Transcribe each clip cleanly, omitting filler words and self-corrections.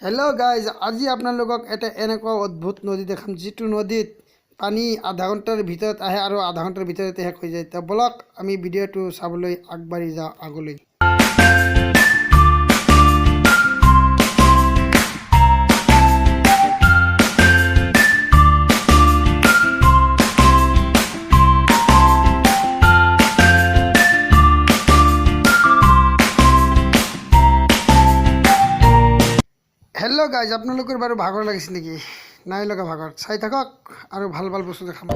Hello guys आज आपनालोকক এটা এনেকুৱা অদ্ভুত নদী দেখাম যিটো নদীত পানী আধা ঘণ্টাৰ ভিতৰত আহে আৰু আধা ঘণ্টাৰ ভিতৰতে শেষ হৈ যায়। তো বলক আমি ভিডিঅ'টো চাবলৈ আগবাঢ়ি যাওঁ আগলৈ। हेलो गाइज आपनालोকৰ বাৰু ভাগৰ লাগিছে নেকি? নাই লগা ভাগৰ, চাই থাকক আৰু ভাল ভাল বস্তু দেখাম।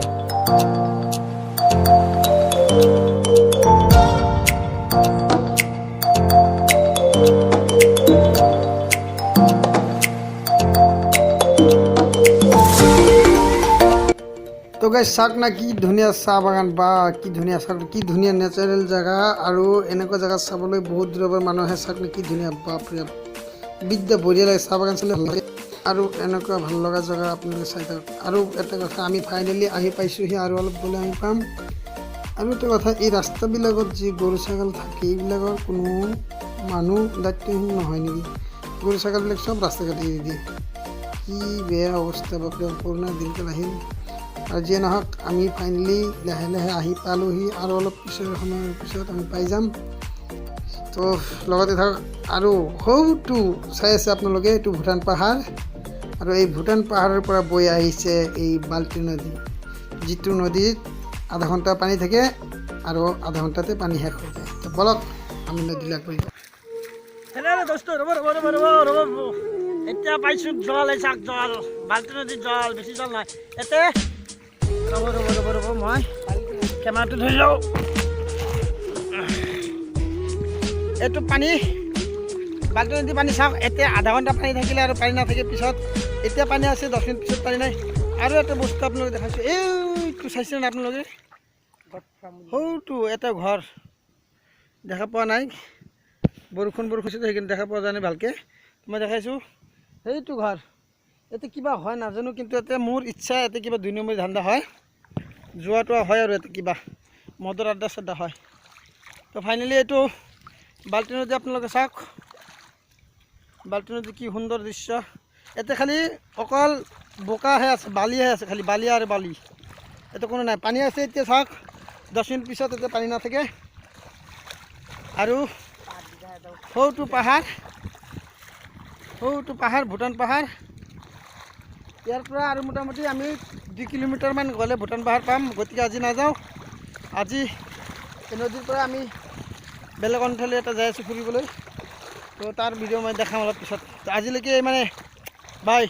তো গাইজ চাওক না কি ধুনীয়া চাহ বাগান বা কি ধুনীয়া চাওক কি ধুনীয়া নেচাৰেল জেগা আৰু এনেকুৱা জেগা চাবলৈ বহুত দূৰৰ পৰা মানুহ আহে। চাওক না কি ধুনীয়া বাপৰে বিদ্যা বঢ়িয়া লাগে, চাহ বাগান চালে ভাল লাগে আৰু এনেকুৱা ভাল লগা জেগা আপোনালোকে চাই থাকক। আৰু এটা কথা আমি ফাইনেলি আহি পাইছোঁহি আৰু অলপ গ'লে আমি পাম। আৰু এটা কথা এই ৰাস্তাবিলাকত যি গৰু ছাগল থাকে এইবিলাকৰ কোনো মানুহ দায়িত্বহীন নহয় নেকি? গৰু ছাগলবিলাক চব ৰাস্তা কাটি এৰি দিয়ে, কি বেয়া অৱস্থা বাপৰে। কৰোণা দিনকাল আহিল আৰু যিয়ে নহওক আমি ফাইনেলি লাহে লাহে আহি পালোঁহি আৰু অলপ পিছৰ সময়ৰ পিছত আমি পাই যাম। তো লগতে থাকক আৰু সৌটো চাই আছে আপোনালোকে, এইটো ভূটান পাহাৰ আৰু এই ভূটান পাহাৰৰ পৰা বৈ আহিছে এই বাল্টি নদী, যিটো নদীত আধা ঘণ্টা পানী থাকে আৰু আধা ঘণ্টাতে পানী শেষ হৈ যায়। তো বলক আমি নদীলৈ গৈ এতিয়া পাইছোঁ জল, এই চাক জল, বাল্টি নদীৰ জল, বেছি জল নাই ইয়াতে। ৰ'ব মই কেমেৰাটো ধৰি লওঁ। এইটো পানী বাল্টি নদী পানী চাওক, এতিয়া আধা ঘণ্টা পানী থাকিলে আৰু পানী নাথাকে পিছত। এতিয়া পানী আছে, 10 মিনিট পিছত পানী নাই। আৰু এটা বস্তু আপোনালোকে দেখাইছোঁ, এইটো চাইছে নে আপোনালোকে? সৌটো এটা ঘৰ দেখা পোৱা নাই, বৰষুণ হৈছে সেইখিনি দেখা পোৱা যায় নাই ভালকৈ। মই দেখাইছোঁ সেইটো ঘৰ। ইয়াতে কিবা হয় নাজানো, কিন্তু ইয়াতে মোৰ ইচ্ছা ইয়াতে কিবা 2 নম্বৰী ধান্দা হয়, যোৱাটো হয় আৰু ইয়াতে কিবা মদৰ আড্ডা চাড্ডা হয়। তো ফাইনেলি এইটো বাল্টি নদী আপোনালোকে চাওক, বাল্টি নদী কি সুন্দৰ দৃশ্য। ইয়াতে খালি অকল বোকাহে আছে, বালিহে আছে, খালি বালি আৰু বালি, ইয়াতে কোনো নাই। পানী আছে এতিয়া চাওক, 10 মিনিট পিছত ইয়াতে পানী নাথাকে। আৰু সৌটো পাহাৰ ভূটান পাহাৰ। ইয়াৰ পৰা আৰু মোটামুটি আমি 2 কিলোমিটাৰমান গ'লে ভূটান পাহাৰ পাম। গতিকে আজি নাযাওঁ, আজি এই নদীৰ পৰা আমি বেলেগ অঞ্চললৈ এটা যাই আছোঁ ফুৰিবলৈ। তো তাৰ ভিডিঅ' মই দেখাম অলপ পিছত। আজিলৈকে মানে বাই।